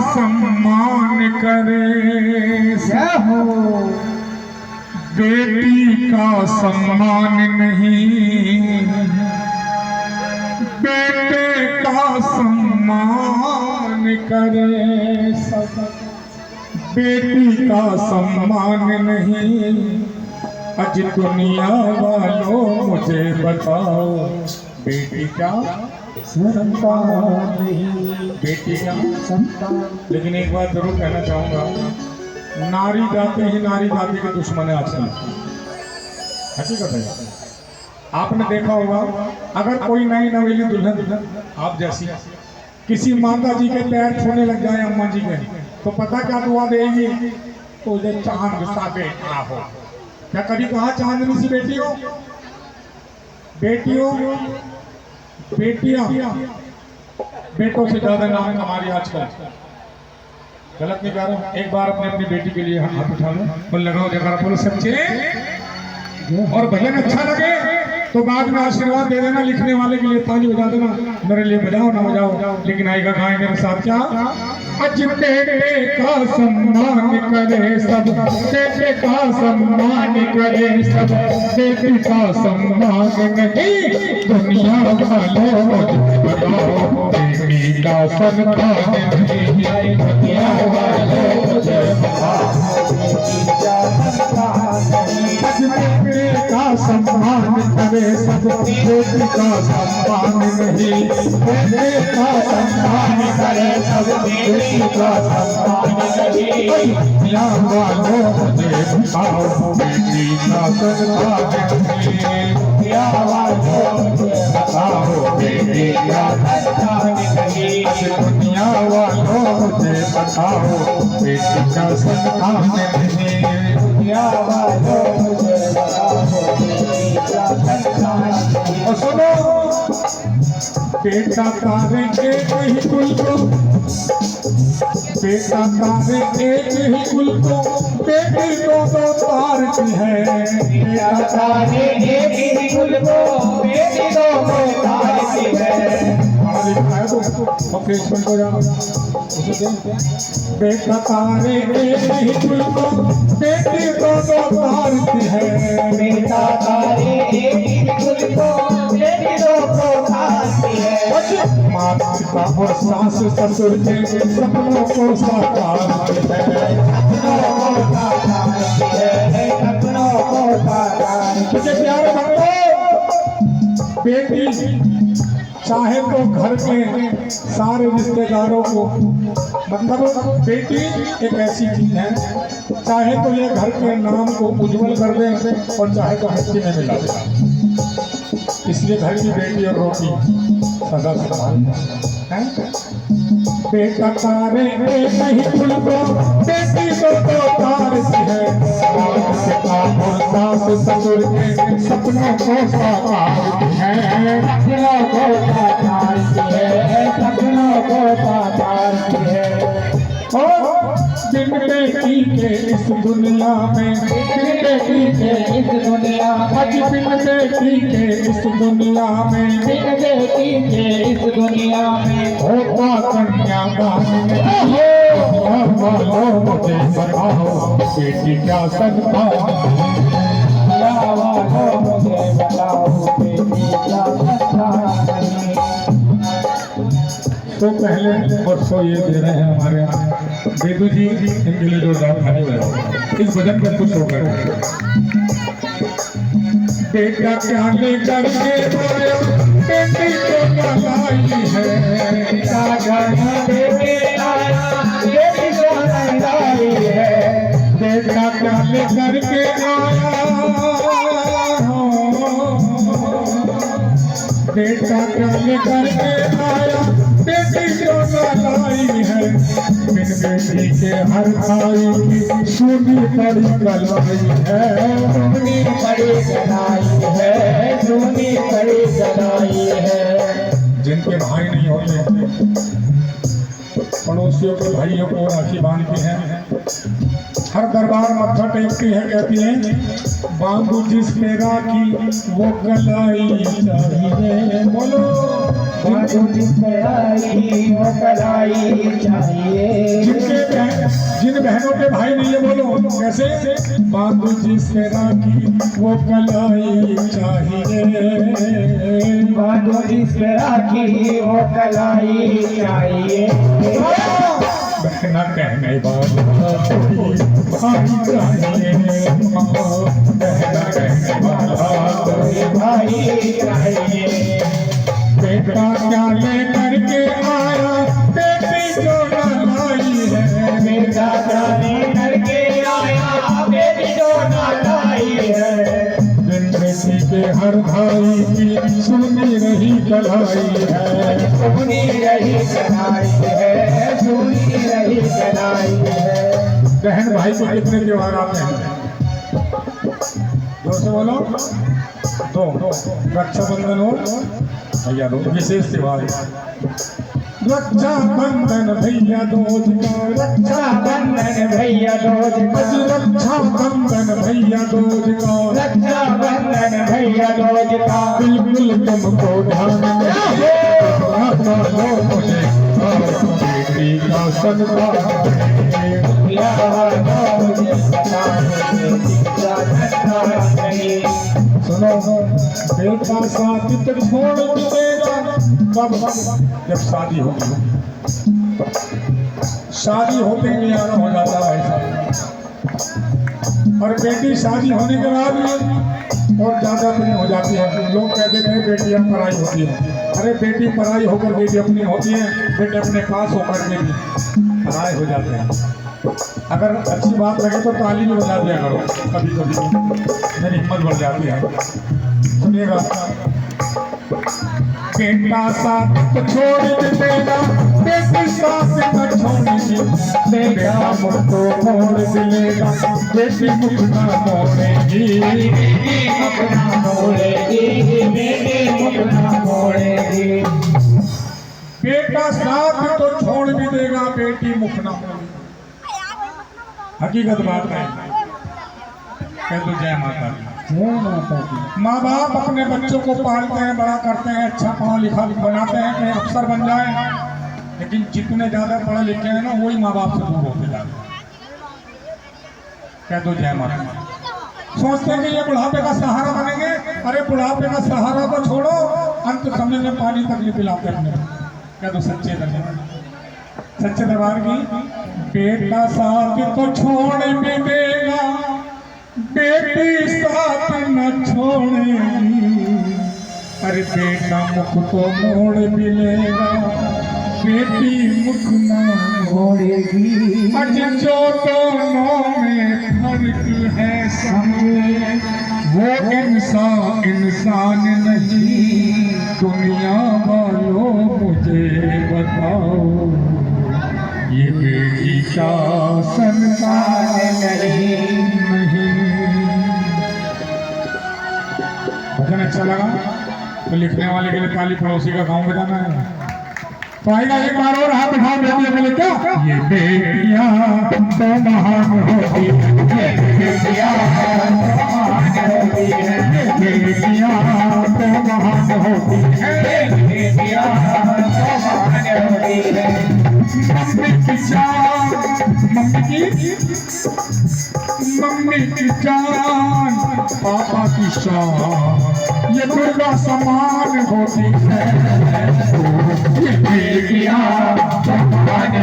सम्मान करे हो, बेटी का सम्मान नहीं, बेटे का सम्मान करे सब। बेटी का सम्मान नहीं, आज दुनिया वालों मुझे बताओ, बेटी क्या संतान नहीं, बेटी क्या संतान। लेकिन एक बात जरूर कहना चाहूंगा, नारी जाति ही नारी जाति के दुश्मन है आजकल। हकीकत है। आपने देखा होगा, अगर कोई नई नवेली दुल्हन आप जैसी किसी माता जी के पैर छूने लग जाए, अम्मा जी के, तो पता क्या दुआ देगी? तो ये चांद सा बेटा हो। क्या कभी कहा चांदनी सी बेटी हो? बेटियों बेटियां बेटों से ज्यादा नाम हमारी आजकल। गलत नहीं कह रहा हूं। एक बार अपने अपनी बेटी के लिए हाथ उठा लो और लगाओ जगह बोलो सच्चे। और भजन अच्छा लगे तो बाद में आशीर्वाद दे देना, लिखने वाले के लिए ताली बजा देना, मेरे लिए बजाओ ना बजाओ, लेकिन आएगा गाएं मेरे साथ क्या? अज बेटे का सम्मान करे सब, बेटे का सम्मान करे सब, बेटी का सम्मान नहीं, दुनिया वालों बताओ, बेटी का सम्मान नहीं, दुनिया वालों मुझे बताओ, अज बेटे का सम्मान करे सब, बेटी का सम्मान नहीं, बेटे का सम्मान करे सब, बेटी का सम्मान नहीं, दुनिया वालों मुझे बताओ, बेटी का सम्मान नहीं, दुनिया वालों मुझे बताओ, बेटी का सम्मान नहीं, दुनिया वालों मुझे बताओ, बेटी का सम्मान नहीं, दुनिया वालों मुझे बताओ, बेटी का सम्मान नहीं। और सुनो, बेटा तारे एक ही कुल को, बेटा तारे एक ही कुल को, बेटी दो दो तार की है, बेटा तारे एक ही कुल को, बेटी दो दो तार की है। बेटा तारे एक ही कुल को, बेटी दो दो तार की है, बेटा तारे एक ही कुल को, बेटी दो दो तार की है। माता पिता और सास ससुर के सपनों को साकार है, सपनों को साकार है, सपनों को साकार। मुझे प्यारे बच्चों, बेटी चाहे तो घर के सारे रिश्तेदारों को, मतलब बेटी एक ऐसी चीज है, चाहे तो ये घर के नाम को उज्जवल कर दे और चाहे तो हस्ती में मिला दे। इसलिए घर की बेटी और रोटी सदा है। बेटा तारे एक ही कुल को, बेटी को तो तारती है, पिता और सास ससुर के सपनों को साकारती है, सपनों को साकारती है, सपनों को साकारती है। और बिन बेटी के इस दुनिया में, बिन बेटी के इस दुनिया, आज बिन बेटी के इस दुनिया में, बिन बेटी के इस दुनिया में होता कन्यादान में, वालों मुझे बताओ, बेटी क्या संतान, वालों मुझे बताओ, बेटी क्या संतान। तो पहले परसों ये दे रहे हैं हमारे देदू जी, इनके लिए जोरदार ताली बजाओ इस भजन पर खुश होकर। बेटा क्या लेकर के आया, बेटी को लाई है, बेटा घर लेके आया, बेटी को लाई है, बेटा क्या लेकर के आया, बेटा क्या लेकर के आया, बेटी को लाई है, बिन बेटी के हर भाई की सुनी बड़ी गलाई है, सुनी बड़ी गलाई है, सुनी बड़ी गलाई है। जिनके भाई नहीं होते पड़ोसियों के भाइयों को राखी बांधते हैं, हर दरबार मत्था टेकती है, कहती है बांधू जिस पे राखी वो गलाई चाहिए। बोलो बांधो जिस पे आई वो कलाई चाहिए। जिन बहनों के भाई नहीं है बोलो कैसे, बांधो जिस पे राखी वो कलाई चाहिए। बांधो जिस पे राखी वो कलाई चाहिए। बहना कहने वाला कोई भाई चाहिए, बहना कहने वाला कोई भाई चाहिए। बेटा क्या लेकर के आया बेटी जो न लाई है। बेटा क्या लेकर के आया बेटी जो न लाई है। बिन बेटी के हर भाई की सुनी रही कलाई है। सुनी रही कलाई है। सुनी रही कलाई है। बहन भाई को कितने त्योहार आते हैं? 2 से बोलो, 2। रक्षाबंधन हो भैया दो विशेष त्योहार। रक्षाबंधन भैया दूज का, रक्षाबंधन भैया दूज का, रक्षाबंधन भैया दूज का, रक्षाबंधन भैया दूज का। बिल्कुल तुमको ध्यान में मुझे बेटी का सन्मान। सुनो बेटा साथी तक छोड़ देगा कब? जब शादी होगी। शादी होते ही आना हो जाता है ऐसा। और बेटी शादी होने के बाद भी और ज़्यादा नहीं हो जाती है। लोग कहते हैं बेटियां पराई होती है। अरे बेटी पराई होकर बेटी अपनी होती है, बेटे अपने पास होकर के भी पराई हो जाते हैं। अगर अच्छी बात लगे तो ताली भी बजा दिया करो कभी कभी, मेरी हिम्मत बढ़ जाती है। सुनिएगा, बेटा साथ तो छोड़ देगा, बेटी साथ न छोड़ेगी। बेटा मुख तो मोड़ दिलेगा, बेटी मुख न मोड़ेगी। बेटी मुख न मोड़ेगी। बेटी मुख न मोड़ेगी। बेटा साथ तो छोड़ भी देगा, बेटी मुख न मोड़ेगी। हकीकत बात है। कह दो जय माता दी। जय माता दी। माँ बाप अपने बच्चों को पालते हैं, बड़ा करते हैं, अच्छा पढ़ा लिखा बनाते हैं कि अफसर बन जाए। लेकिन जितने ज्यादा पढ़े लिखे हैं ना वही माँ बाप से दूर होते जाते हैं। कह दो जय माता दी। सोचते हैं कि ये बुढ़ापे का सहारा बनेंगे। अरे बुढ़ापे का सहारा तो छोड़ो, अंत समय में पानी तक नहीं पिलाते अपने। कह दो सच्चे दरबार, सच्चे दरबार की। बेटा साथ तो छोड़ भी देगा, बेटी साथ न छोड़ेगी। अरे बेटा मुख तो मोड़ भी लेगा, बेटी मुख न मोड़ेगी। अरे जो दोनों में फर्क है समझे, वो इंसान नहीं। दुनिया वालों मुझे बताओ, ये बेटी का संतान नहीं। भजन अच्छा लगा तो लिखने वाले के लिए ताली, पड़ोसी का गाँव बताना है। तो आएगा एक बार और हाथ उठा बेटियां बोले क्या? ये बेटियां तो महान होती है, ये बेटियां तो महान होती है, बेटियां तो महान होती है, बेटियां तो महान होती है। मम्मी की जान, मम्मी की जान, पापा की शान, ये दुर्गा समान होती है। बेटियां तो महान